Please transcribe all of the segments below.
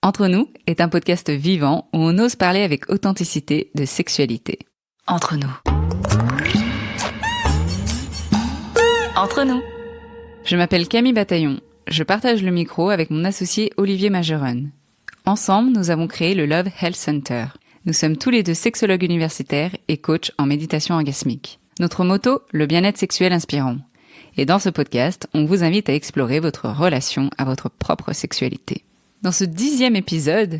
Entre nous est un podcast vivant où on ose parler avec authenticité de sexualité. Entre nous. Entre nous. Je m'appelle Camille Bataillon. Je partage le micro avec mon associé Olivier Majeron. Ensemble, nous avons créé le Love Health Center. Nous sommes tous les deux sexologues universitaires et coachs en méditation orgasmique. Notre motto, le bien-être sexuel inspirant. Et dans ce podcast, on vous invite à explorer votre relation à votre propre sexualité. Dans ce 10e épisode,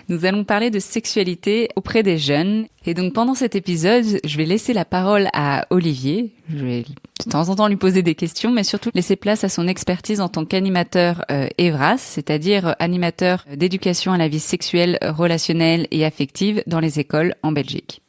nous allons parler de sexualité auprès des jeunes. Et donc pendant cet épisode, je vais laisser la parole à Olivier. Je vais de temps en temps lui poser des questions, mais surtout laisser place à son expertise en tant qu'animateur EVRAS, c'est-à-dire animateur d'éducation à la vie sexuelle, relationnelle et affective dans les écoles en Belgique.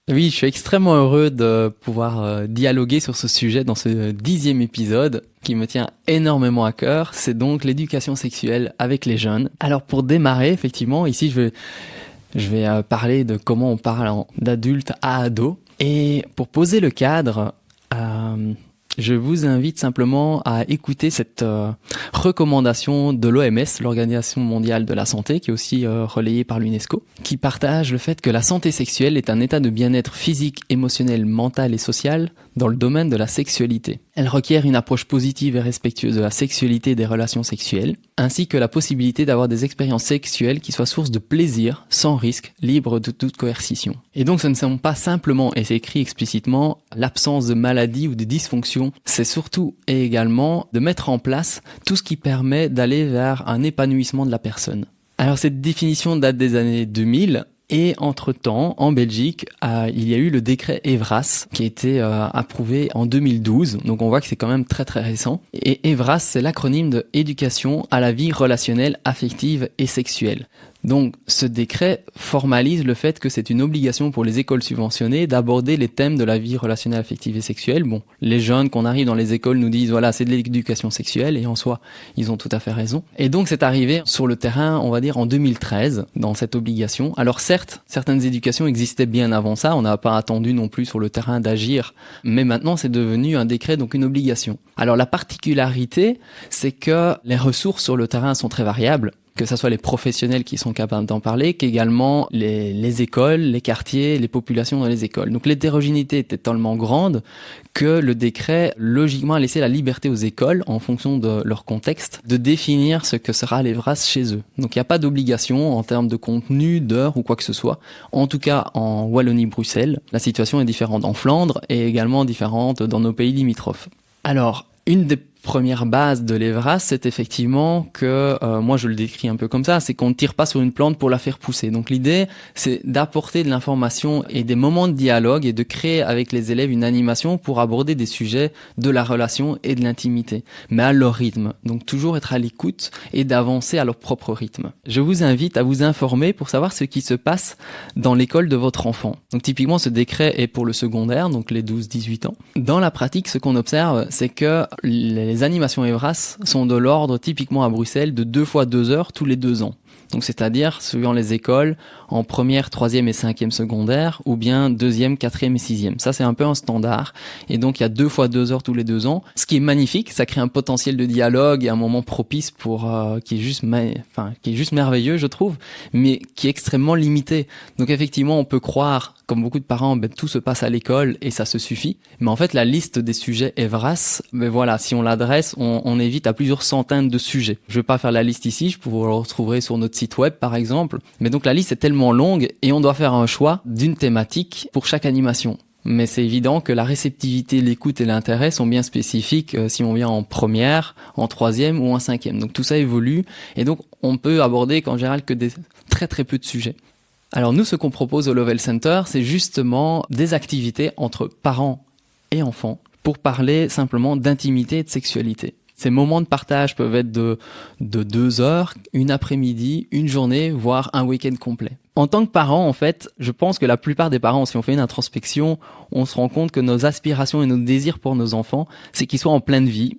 Oui, je suis extrêmement heureux de pouvoir dialoguer sur ce sujet dans ce 10e épisode qui me tient énormément à cœur. C'est donc l'éducation sexuelle avec les jeunes. Alors pour démarrer, effectivement, ici je vais parler de comment on parle d'adulte à ado. Et pour poser le cadre, je vous invite simplement à écouter cette recommandation de l'OMS, l'Organisation mondiale de la santé, qui est aussi relayée par l'UNESCO, qui partage le fait que la santé sexuelle est un état de bien-être physique, émotionnel, mental et social dans le domaine de la sexualité. Elle requiert une approche positive et respectueuse de la sexualité et des relations sexuelles, ainsi que la possibilité d'avoir des expériences sexuelles qui soient source de plaisir, sans risque, libres de toute coercition. Et donc ce ne sont pas simplement, et c'est écrit explicitement, l'absence de maladie ou de dysfonction, c'est surtout et également de mettre en place tout ce qui permet d'aller vers un épanouissement de la personne. Alors cette définition date des années 2000, et entre-temps, en Belgique, il y a eu le décret EVRAS qui a été approuvé en 2012. Donc on voit que c'est quand même très très récent. Et EVRAS, c'est l'acronyme de Éducation à la vie relationnelle, affective et sexuelle. Donc ce décret formalise le fait que c'est une obligation pour les écoles subventionnées d'aborder les thèmes de la vie relationnelle, affective et sexuelle. Bon, les jeunes qu'on arrive dans les écoles nous disent voilà, c'est de l'éducation sexuelle, et en soi, ils ont tout à fait raison. Et donc c'est arrivé sur le terrain, on va dire en 2013, dans cette obligation. Alors certes, certaines éducations existaient bien avant ça, on n'a pas attendu non plus sur le terrain d'agir, mais maintenant c'est devenu un décret, donc une obligation. Alors la particularité, c'est que les ressources sur le terrain sont très variables, que ce soit les professionnels qui sont capables d'en parler, qu'également les écoles, les quartiers, les populations dans les écoles. Donc l'hétérogénéité était tellement grande que le décret, logiquement, a laissé la liberté aux écoles, en fonction de leur contexte, de définir ce que sera l'EVRAS chez eux. Donc il n'y a pas d'obligation en termes de contenu, d'heures ou quoi que ce soit. En tout cas, en Wallonie-Bruxelles, la situation est différente en Flandre et également différente dans nos pays limitrophes. Alors, une des première base de l'EVRAS, c'est effectivement que, moi je le décris un peu comme ça, c'est qu'on ne tire pas sur une plante pour la faire pousser. Donc l'idée, c'est d'apporter de l'information et des moments de dialogue et de créer avec les élèves une animation pour aborder des sujets de la relation et de l'intimité, mais à leur rythme. Donc toujours être à l'écoute et d'avancer à leur propre rythme. Je vous invite à vous informer pour savoir ce qui se passe dans l'école de votre enfant. Donc typiquement, ce décret est pour le secondaire, donc les 12-18 ans. Dans la pratique, ce qu'on observe, c'est que les animations EVRAS sont de l'ordre, typiquement à Bruxelles, de 2 fois 2 heures tous les 2 ans. Donc c'est-à-dire, suivant les écoles, en première, troisième et cinquième secondaire, ou bien deuxième, quatrième et sixième. Ça, c'est un peu un standard. Et donc, il y a 2 fois 2 heures tous les 2 ans. Ce qui est magnifique, ça crée un potentiel de dialogue et un moment propice pour, qui est juste merveilleux, je trouve, mais qui est extrêmement limité. Donc effectivement, on peut croire, comme beaucoup de parents, tout se passe à l'école et ça se suffit. Mais en fait, la liste des sujets EVRAS, voilà, si on l'adresse, on évite à plusieurs centaines de sujets. Je vais pas faire la liste ici, vous le retrouverez sur notre site web, par exemple. Mais donc, la liste est tellement longue et on doit faire un choix d'une thématique pour chaque animation. Mais c'est évident que la réceptivité, l'écoute et l'intérêt sont bien spécifiques si on vient en première, en troisième ou en cinquième. Donc tout ça évolue et donc on peut aborder qu'en général que des très très peu de sujets. Alors nous, ce qu'on propose au Love Health Center, c'est justement des activités entre parents et enfants pour parler simplement d'intimité et de sexualité. Ces moments de partage peuvent être de 2 heures, une après-midi, une journée, voire un week-end complet. En tant que parent, en fait, je pense que la plupart des parents, si on fait une introspection, on se rend compte que nos aspirations et nos désirs pour nos enfants, c'est qu'ils soient en pleine vie,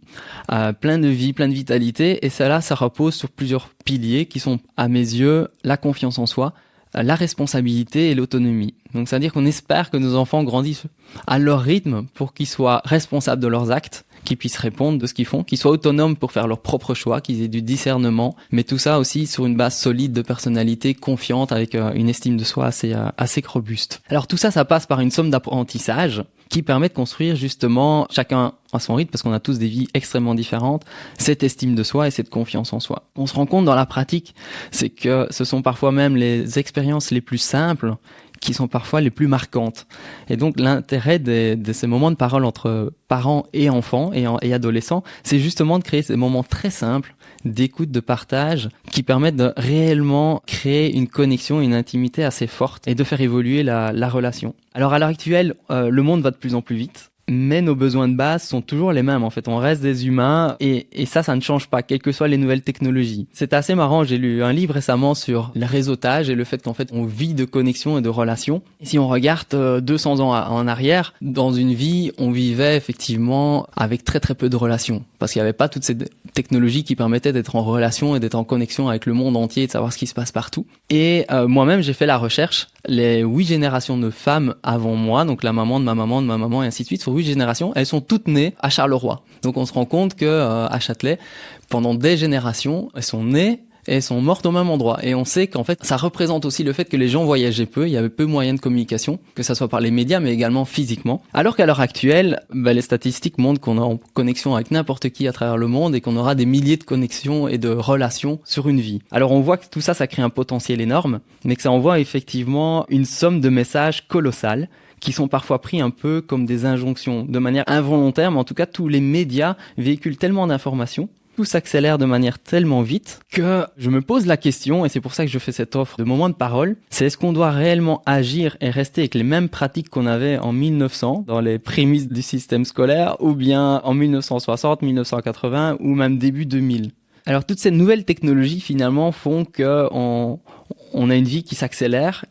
plein de vitalité, et ça repose sur plusieurs piliers qui sont, à mes yeux, la confiance en soi, la responsabilité et l'autonomie. Donc, c'est-à-dire qu'on espère que nos enfants grandissent à leur rythme pour qu'ils soient responsables de leurs actes, qui puissent répondre de ce qu'ils font, qu'ils soient autonomes pour faire leurs propres choix, qu'ils aient du discernement, mais tout ça aussi sur une base solide de personnalité, confiante, avec une estime de soi assez robuste. Alors tout ça passe par une somme d'apprentissage qui permet de construire justement, chacun à son rythme, parce qu'on a tous des vies extrêmement différentes, cette estime de soi et cette confiance en soi. On se rend compte dans la pratique, c'est que ce sont parfois même les expériences les plus simples qui sont parfois les plus marquantes. Et donc l'intérêt de ces moments de parole entre parents et enfants et adolescents, c'est justement de créer ces moments très simples d'écoute, de partage, qui permettent de réellement créer une connexion, une intimité assez forte et de faire évoluer la relation. Alors à l'heure actuelle, le monde va de plus en plus vite. Mais nos besoins de base sont toujours les mêmes. En fait, on reste des humains et ça ne change pas, quelles que soient les nouvelles technologies. C'est assez marrant. J'ai lu un livre récemment sur le réseautage et le fait qu'en fait, on vit de connexion et de relations. Et si on regarde 200 ans en arrière, dans une vie, on vivait effectivement avec très très peu de relations parce qu'il n'y avait pas toutes ces technologies qui permettaient d'être en relation et d'être en connexion avec le monde entier et de savoir ce qui se passe partout. Et moi-même, j'ai fait la recherche. Les 8 générations de femmes avant moi, donc la maman de ma maman et ainsi de suite, sur 8 générations, elles sont toutes nées à Charleroi. Donc on se rend compte que à Châtelet, pendant des générations, elles sont nées et elles sont mortes au même endroit. Et on sait qu'en fait, ça représente aussi le fait que les gens voyageaient peu, il y avait peu de moyens de communication, que ça soit par les médias, mais également physiquement. Alors qu'à l'heure actuelle, les statistiques montrent qu'on est en connexion avec n'importe qui à travers le monde et qu'on aura des milliers de connexions et de relations sur une vie. Alors on voit que tout ça, ça crée un potentiel énorme, mais que ça envoie effectivement une somme de messages colossales qui sont parfois pris un peu comme des injonctions, de manière involontaire, mais en tout cas, tous les médias véhiculent tellement d'informations, tout s'accélère de manière tellement vite que je me pose la question, et c'est pour ça que je fais cette offre de moment de parole, c'est est-ce qu'on doit réellement agir et rester avec les mêmes pratiques qu'on avait en 1900, dans les prémices du système scolaire, ou bien en 1960, 1980, ou même début 2000. Alors toutes ces nouvelles technologies finalement font que on a une vie qui s'accélère.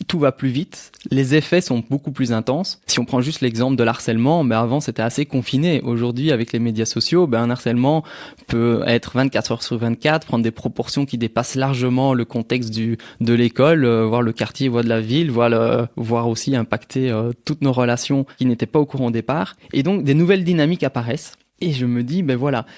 Tout va plus vite, les effets sont beaucoup plus intenses. Si on prend juste l'exemple de l'harcèlement, avant c'était assez confiné. Aujourd'hui, avec les médias sociaux, un harcèlement peut être 24 heures sur 24, prendre des proportions qui dépassent largement le contexte de l'école, voire le quartier, voire de la ville, voire aussi impacter toutes nos relations qui n'étaient pas au courant au départ. Et donc des nouvelles dynamiques apparaissent. Et je me dis,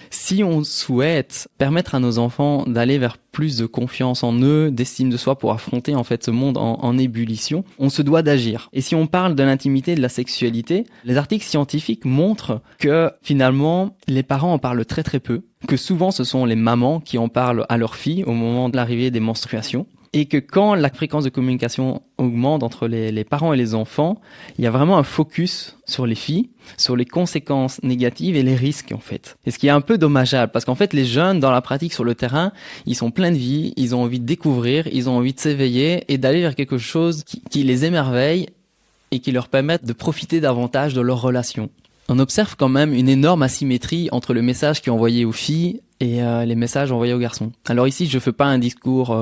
si on souhaite permettre à nos enfants d'aller vers plus de confiance en eux, d'estime de soi pour affronter en fait ce monde en ébullition, on se doit d'agir. Et si on parle de l'intimité et de la sexualité, les articles scientifiques montrent que finalement, les parents en parlent très très peu, que souvent ce sont les mamans qui en parlent à leurs filles au moment de l'arrivée des menstruations. Et que quand la fréquence de communication augmente entre les parents et les enfants, il y a vraiment un focus sur les filles, sur les conséquences négatives et les risques en fait. Et ce qui est un peu dommageable, parce qu'en fait les jeunes dans la pratique sur le terrain, ils sont pleins de vie, ils ont envie de découvrir, ils ont envie de s'éveiller et d'aller vers quelque chose qui les émerveille et qui leur permette de profiter davantage de leurs relations. On observe quand même une énorme asymétrie entre le message qui est envoyé aux filles et les messages envoyés aux garçons. Alors ici, je fais pas un discours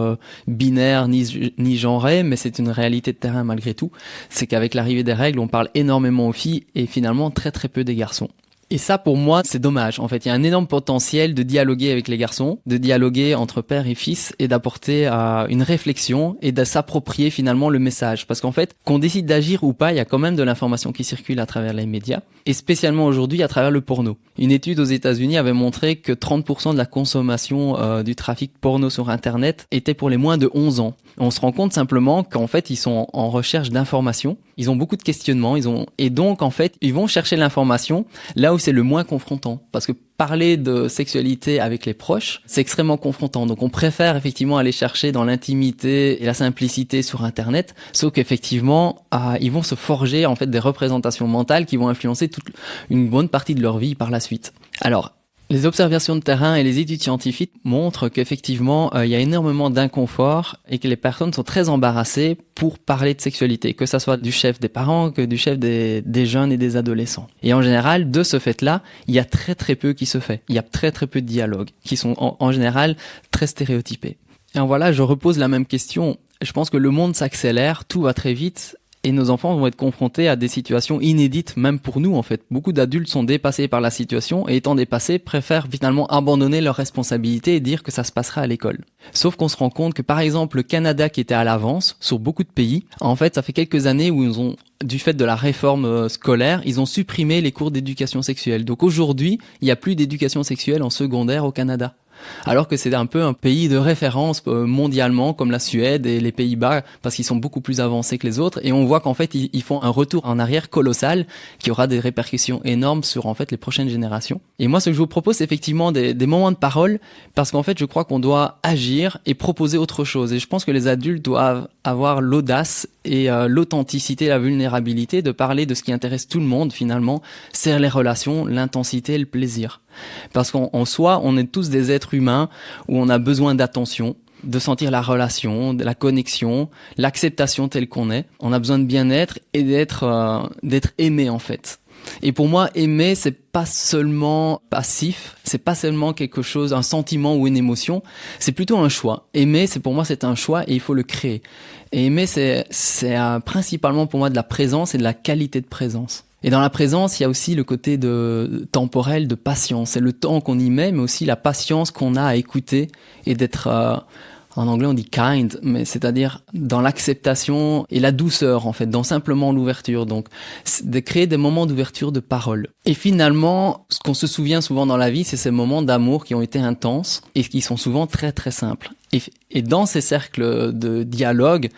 binaire ni genré, mais c'est une réalité de terrain malgré tout. C'est qu'avec l'arrivée des règles, on parle énormément aux filles et finalement très très peu des garçons. Et ça, pour moi, c'est dommage. En fait, il y a un énorme potentiel de dialoguer avec les garçons, de dialoguer entre père et fils et d'apporter une réflexion et de s'approprier finalement le message. Parce qu'en fait, qu'on décide d'agir ou pas, il y a quand même de l'information qui circule à travers les médias et spécialement aujourd'hui à travers le porno. Une étude aux États-Unis avait montré que 30% de la consommation du trafic porno sur Internet était pour les moins de 11 ans. On se rend compte simplement qu'en fait, ils sont en recherche d'informations. Ils ont beaucoup de questionnements. Et donc, en fait, ils vont chercher l'information là où c'est le moins confrontant. Parce que parler de sexualité avec les proches, c'est extrêmement confrontant. Donc, on préfère effectivement aller chercher dans l'intimité et la simplicité sur Internet. Sauf qu'effectivement, ils vont se forger en fait des représentations mentales qui vont influencer une bonne partie de leur vie par la suite. Alors, les observations de terrain et les études scientifiques montrent qu'effectivement, il y a énormément d'inconfort et que les personnes sont très embarrassées pour parler de sexualité, que ça soit du chef des parents, que du chef des jeunes et des adolescents. Et en général, de ce fait-là, il y a très très peu qui se fait. Il y a très très peu de dialogues qui sont en général très stéréotypés. Et voilà, je repose la même question. Je pense que le monde s'accélère, tout va très vite. Et nos enfants vont être confrontés à des situations inédites, même pour nous en fait. Beaucoup d'adultes sont dépassés par la situation et étant dépassés, préfèrent finalement abandonner leurs responsabilités et dire que ça se passera à l'école. Sauf qu'on se rend compte que par exemple le Canada qui était à l'avance sur beaucoup de pays, en fait ça fait quelques années où ils ont, du fait de la réforme scolaire, ils ont supprimé les cours d'éducation sexuelle. Donc aujourd'hui, il n'y a plus d'éducation sexuelle en secondaire au Canada. Alors que c'est un peu un pays de référence mondialement comme la Suède et les Pays-Bas parce qu'ils sont beaucoup plus avancés que les autres et on voit qu'en fait ils font un retour en arrière colossal qui aura des répercussions énormes sur en fait les prochaines générations. Et moi ce que je vous propose c'est effectivement des moments de parole parce qu'en fait je crois qu'on doit agir et proposer autre chose et je pense que les adultes doivent avoir l'audace et l'authenticité, la vulnérabilité de parler de ce qui intéresse tout le monde finalement, c'est les relations, l'intensité, le plaisir. Parce qu'en soi, on est tous des êtres humains où on a besoin d'attention, de sentir la relation, de la connexion, l'acceptation telle qu'on est. On a besoin de bien-être et d'être aimé en fait. Et pour moi, aimer, c'est pas seulement passif, c'est pas seulement quelque chose, un sentiment ou une émotion, c'est plutôt un choix. Aimer, pour moi, c'est un choix et il faut le créer. Et aimer, c'est principalement pour moi de la présence et de la qualité de présence. Et dans la présence, il y a aussi le côté temporel de patience. C'est le temps qu'on y met, mais aussi la patience qu'on a à écouter et d'être, en anglais on dit kind, mais c'est-à-dire dans l'acceptation et la douceur en fait, dans simplement l'ouverture. Donc, de créer des moments d'ouverture de parole. Et finalement, ce qu'on se souvient souvent dans la vie, c'est ces moments d'amour qui ont été intenses et qui sont souvent très très simples. Et dans ces cercles de dialogue,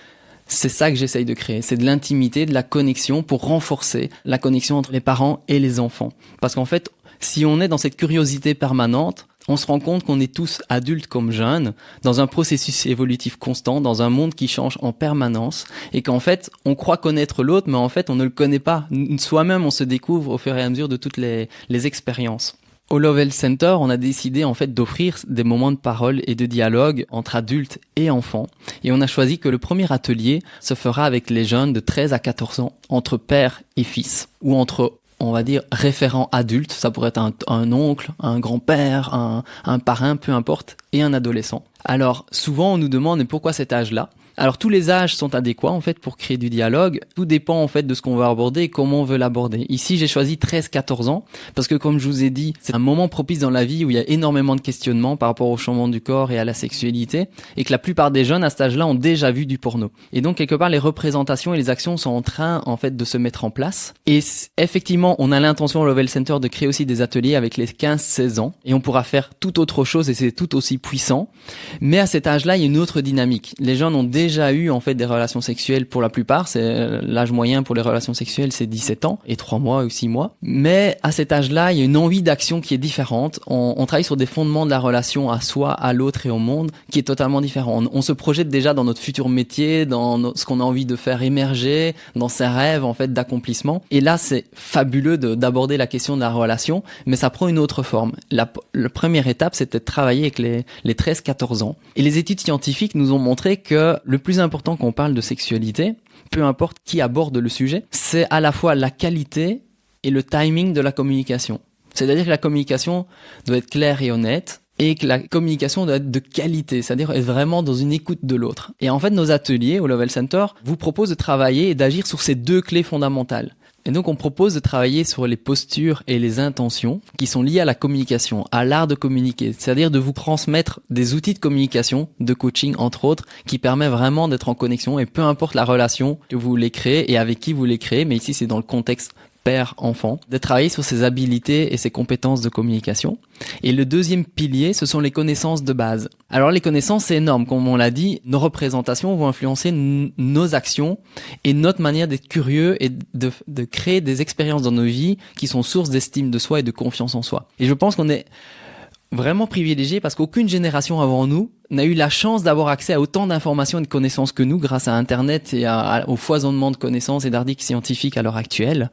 c'est ça que j'essaye de créer, c'est de l'intimité, de la connexion pour renforcer la connexion entre les parents et les enfants. Parce qu'en fait, si on est dans cette curiosité permanente, on se rend compte qu'on est tous adultes comme jeunes, dans un processus évolutif constant, dans un monde qui change en permanence, et qu'en fait, on croit connaître l'autre, mais en fait, on ne le connaît pas. Soi-même, on se découvre au fur et à mesure de toutes les expériences. Au Love Health Center, on a décidé en fait d'offrir des moments de parole et de dialogue entre adultes et enfants. Et on a choisi que le premier atelier se fera avec les jeunes de 13 à 14 ans, entre père et fils, ou entre, on va dire, référents adultes. Ça pourrait être un oncle, un grand-père, un parrain, peu importe, et un adolescent. Alors, souvent, on nous demande mais pourquoi cet âge-là ? Alors tous les âges sont adéquats en fait pour créer du dialogue, tout dépend en fait de ce qu'on veut aborder et comment on veut l'aborder. Ici j'ai choisi 13-14 ans parce que comme je vous ai dit, c'est un moment propice dans la vie où il y a énormément de questionnements par rapport au changement du corps et à la sexualité et que la plupart des jeunes à cet âge-là ont déjà vu du porno. Et donc quelque part les représentations et les actions sont en train en fait de se mettre en place et effectivement on a l'intention au Love Health Center de créer aussi des ateliers avec les 15-16 ans et on pourra faire tout autre chose et c'est tout aussi puissant. Mais à cet âge-là, il y a une autre dynamique. Les jeunes ont déjà eu en fait des relations sexuelles pour la plupart, c'est l'âge moyen pour les relations sexuelles, c'est 17 ans et 3 mois ou 6 mois. Mais à cet âge-là, il y a une envie d'action qui est différente. On travaille sur des fondements de la relation à soi, à l'autre et au monde qui est totalement différent. On se projette déjà dans notre futur métier, dans ce qu'on a envie de faire émerger, dans ses rêves en fait d'accomplissement. Et là, c'est fabuleux d'aborder la question de la relation, mais ça prend une autre forme. La première étape, c'était de travailler avec les 13-14 ans. Et les études scientifiques nous ont montré que le plus important quand on parle de sexualité, peu importe qui aborde le sujet, c'est à la fois la qualité et le timing de la communication. C'est-à-dire que la communication doit être claire et honnête et que la communication doit être de qualité, c'est-à-dire être vraiment dans une écoute de l'autre. Et en fait, nos ateliers au Love Health Center vous proposent de travailler et d'agir sur ces deux clés fondamentales. Et donc, on propose de travailler sur les postures et les intentions qui sont liées à la communication, à l'art de communiquer. C'est-à-dire de vous transmettre des outils de communication, de coaching, entre autres, qui permet vraiment d'être en connexion et peu importe la relation que vous voulez créer et avec qui vous voulez créer, mais ici, c'est dans le contexte père-enfant, de travailler sur ses habilités et ses compétences de communication. Et le deuxième pilier, ce sont les connaissances de base. Alors les connaissances, c'est énorme. Comme on l'a dit, nos représentations vont influencer nos actions et notre manière d'être curieux et de créer des expériences dans nos vies qui sont source d'estime de soi et de confiance en soi. Et je pense qu'on est vraiment privilégié parce qu'aucune génération avant nous n'a eu la chance d'avoir accès à autant d'informations et de connaissances que nous grâce à Internet et au foisonnement de connaissances et d'articles scientifiques à l'heure actuelle.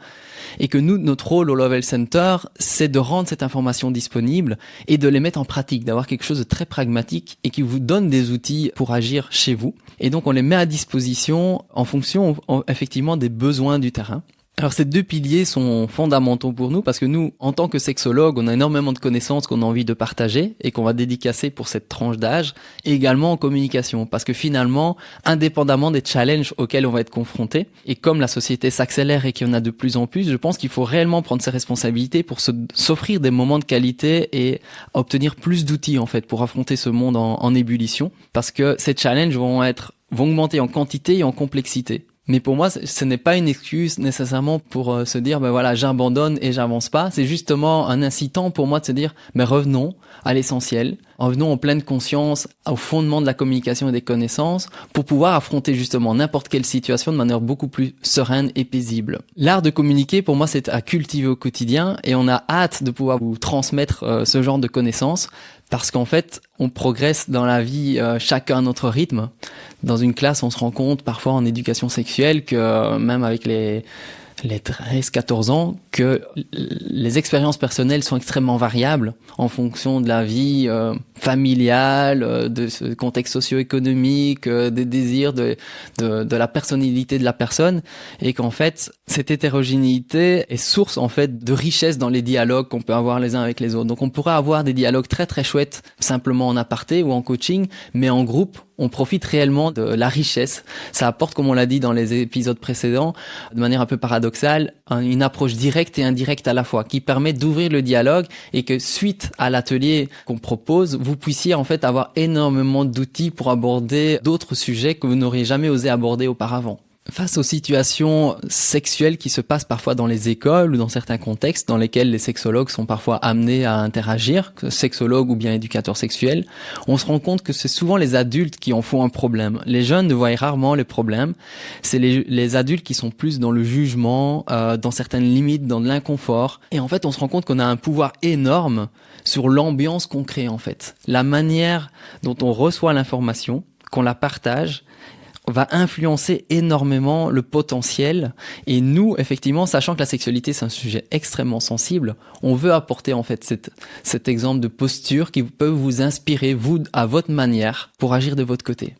Et que nous, notre rôle au Love Health Center, c'est de rendre cette information disponible et de les mettre en pratique, d'avoir quelque chose de très pragmatique et qui vous donne des outils pour agir chez vous. Et donc, on les met à disposition en fonction, effectivement, des besoins du terrain. Alors ces deux piliers sont fondamentaux pour nous parce que nous, en tant que sexologues, on a énormément de connaissances qu'on a envie de partager et qu'on va dédicacer pour cette tranche d'âge, et également en communication parce que finalement, indépendamment des challenges auxquels on va être confronté, et comme la société s'accélère et qu'il y en a de plus en plus, je pense qu'il faut réellement prendre ses responsabilités pour s'offrir des moments de qualité et obtenir plus d'outils en fait pour affronter ce monde en ébullition, parce que ces challenges vont augmenter en quantité et en complexité. Mais pour moi, ce n'est pas une excuse nécessairement pour se dire, ben voilà, j'abandonne et j'avance pas. C'est justement un incitant pour moi de se dire, mais revenons à l'essentiel, revenons en pleine conscience au fondement de la communication et des connaissances pour pouvoir affronter justement n'importe quelle situation de manière beaucoup plus sereine et paisible. L'art de communiquer, pour moi, c'est à cultiver au quotidien et on a hâte de pouvoir vous transmettre ce genre de connaissances. Parce qu'en fait, on progresse dans la vie chacun à notre rythme. Dans une classe, on se rend compte parfois en éducation sexuelle que même avec les 13-14 ans, que les expériences personnelles sont extrêmement variables en fonction de la vie familiale, de ce contexte socio-économique, des désirs, de la personnalité de la personne, et qu'en fait, cette hétérogénéité est source en fait de richesse dans les dialogues qu'on peut avoir les uns avec les autres. Donc on pourrait avoir des dialogues très très chouettes simplement en aparté ou en coaching, mais en groupe, on profite réellement de la richesse. Ça apporte, comme on l'a dit dans les épisodes précédents, de manière un peu paradoxale, une approche directe et indirecte à la fois, qui permet d'ouvrir le dialogue et que suite à l'atelier qu'on propose, vous puissiez en fait avoir énormément d'outils pour aborder d'autres sujets que vous n'auriez jamais osé aborder auparavant. Face aux situations sexuelles qui se passent parfois dans les écoles ou dans certains contextes dans lesquels les sexologues sont parfois amenés à interagir, sexologues ou bien éducateurs sexuels, on se rend compte que c'est souvent les adultes qui en font un problème. Les jeunes ne voient rarement les problèmes. C'est les adultes qui sont plus dans le jugement, dans certaines limites, dans de l'inconfort. Et en fait, on se rend compte qu'on a un pouvoir énorme sur l'ambiance qu'on crée en fait. La manière dont on reçoit l'information, qu'on la partage, va influencer énormément le potentiel. Et nous, effectivement, sachant que la sexualité, c'est un sujet extrêmement sensible, on veut apporter en fait cet exemple de posture qui peut vous inspirer, vous, à votre manière, pour agir de votre côté.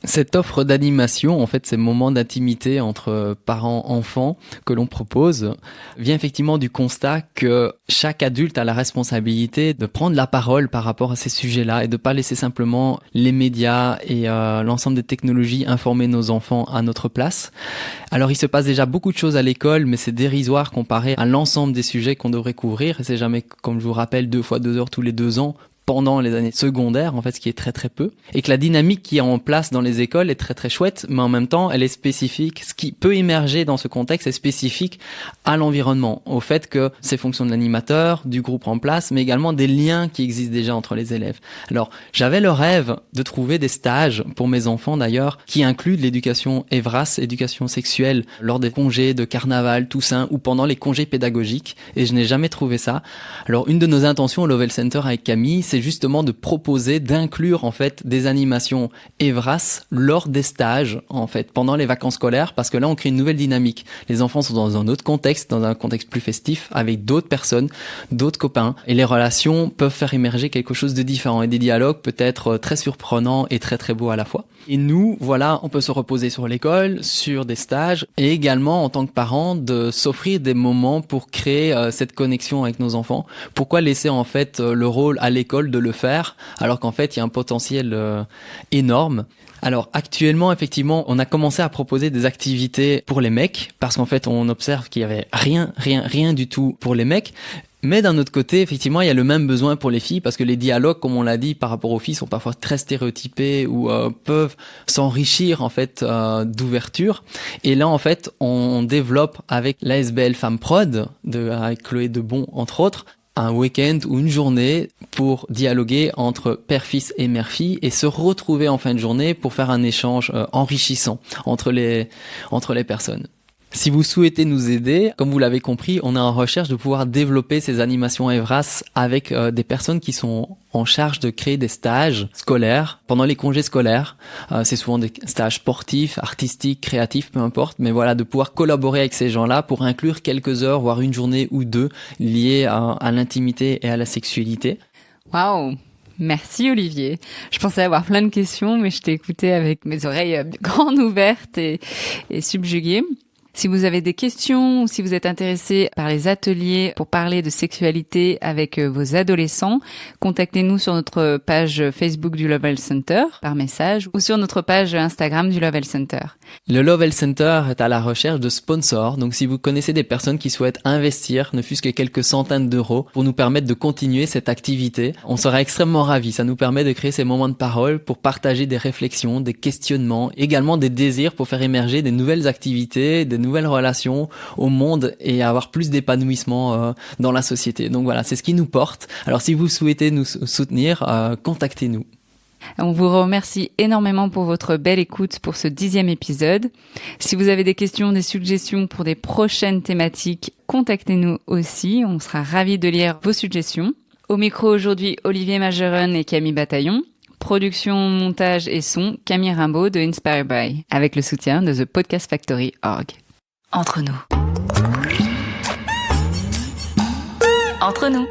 Cette offre d'animation, en fait, ces moments d'intimité entre parents-enfants que l'on propose, vient effectivement du constat que chaque adulte a la responsabilité de prendre la parole par rapport à ces sujets-là et de pas laisser simplement les médias et l'ensemble des technologies informer nos enfants à notre place. Alors, il se passe déjà beaucoup de choses à l'école, mais c'est dérisoire comparé à l'ensemble des sujets qu'on devrait couvrir. Et c'est jamais, comme je vous rappelle, 2 fois 2 heures tous les 2 ans pendant les années secondaires, en fait, ce qui est très très peu, et que la dynamique qui est en place dans les écoles est très très chouette, mais en même temps, elle est spécifique. Ce qui peut émerger dans ce contexte est spécifique à l'environnement, au fait que ces fonctions de l'animateur, du groupe en place, mais également des liens qui existent déjà entre les élèves. Alors, j'avais le rêve de trouver des stages pour mes enfants d'ailleurs, qui incluent de l'éducation EVRAS, éducation sexuelle, lors des congés de carnaval, Toussaint, ou pendant les congés pédagogiques, et je n'ai jamais trouvé ça. Alors, une de nos intentions au Lovell Center avec Camille, c'est justement de proposer, d'inclure en fait des animations EVRAS lors des stages en fait pendant les vacances scolaires, parce que là on crée une nouvelle dynamique. Les enfants sont dans un autre contexte, dans un contexte plus festif, avec d'autres personnes, d'autres copains, et les relations peuvent faire émerger quelque chose de différent et des dialogues peut-être très surprenants et très très beaux à la fois. Et nous, voilà, on peut se reposer sur l'école, sur des stages, et également en tant que parents de s'offrir des moments pour créer cette connexion avec nos enfants. Pourquoi laisser en fait le rôle à l'école de le faire, alors qu'en fait, il y a un potentiel énorme. Alors, actuellement, effectivement, on a commencé à proposer des activités pour les mecs, parce qu'en fait, on observe qu'il y avait rien du tout pour les mecs. Mais d'un autre côté, effectivement, il y a le même besoin pour les filles, parce que les dialogues, comme on l'a dit, par rapport aux filles, sont parfois très stéréotypés ou peuvent s'enrichir en fait d'ouverture. Et là, en fait, on développe avec l'ASBL Femme Prod, avec Chloé Debon, entre autres, un week-end ou une journée pour dialoguer entre père-fils et mère-fille et se retrouver en fin de journée pour faire un échange enrichissant entre les personnes. Si vous souhaitez nous aider, comme vous l'avez compris, on est en recherche de pouvoir développer ces animations EVRAS avec des personnes qui sont en charge de créer des stages scolaires pendant les congés scolaires. C'est souvent des stages sportifs, artistiques, créatifs, peu importe. Mais voilà, de pouvoir collaborer avec ces gens-là pour inclure quelques heures, voire une journée ou deux liées à l'intimité et à la sexualité. Waouh! Merci Olivier. Je pensais avoir plein de questions, mais je t'ai écouté avec mes oreilles grandes ouvertes et subjuguées. Si vous avez des questions ou si vous êtes intéressé par les ateliers pour parler de sexualité avec vos adolescents, contactez-nous sur notre page Facebook du Love Health Center par message ou sur notre page Instagram du Love Health Center. Le Love Health Center est à la recherche de sponsors, donc si vous connaissez des personnes qui souhaitent investir, ne fût-ce que quelques centaines d'euros, pour nous permettre de continuer cette activité, on sera extrêmement ravis. Ça nous permet de créer ces moments de parole pour partager des réflexions, des questionnements, également des désirs pour faire émerger des nouvelles activités, des nouvelles relations au monde et avoir plus d'épanouissement dans la société. Donc voilà, c'est ce qui nous porte. Alors si vous souhaitez nous soutenir, contactez-nous. On vous remercie énormément pour votre belle écoute pour ce 10e épisode. Si vous avez des questions, des suggestions pour des prochaines thématiques, contactez-nous aussi. On sera ravis de lire vos suggestions. Au micro aujourd'hui, Olivier Majeron et Camille Bataillon. Production, montage et son, Camille Rimbaud de Inspire By, avec le soutien de thepodcastfactory.org. Entre nous. Entre nous.